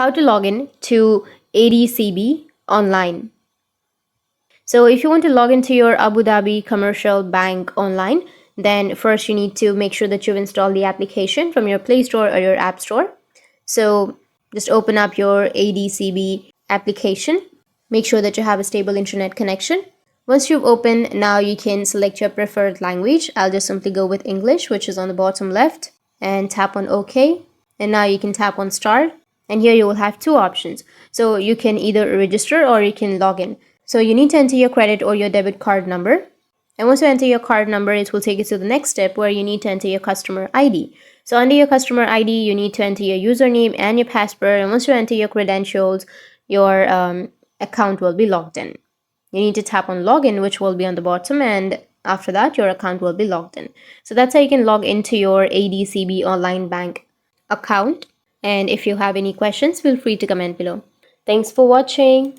how to log in to ADCB online. So if you want to log into your Abu Dhabi Commercial Bank online, then first you need to make sure that you've installed the application from your Play Store or your App Store. So just open up your ADCB application. Make sure that you have a stable internet connection. Once you've opened, now you can select your preferred language. I'll just simply go with English, which is on the bottom left, and tap on OK. And now you can tap on Start. And here you will have two options. So you can either register or you can log in. So you need to enter your credit or your debit card number. And once you enter your card number, it will take you to the next step where you need to enter your customer ID. So under your customer ID, you need to enter your username and your password. And once you enter your credentials, your account will be logged in. You need to tap on login, which will be on the bottom, and after that your account will be logged in. So that's how you can log into your ADCB online bank account. And if you have any questions, feel free to comment below. Thanks for watching.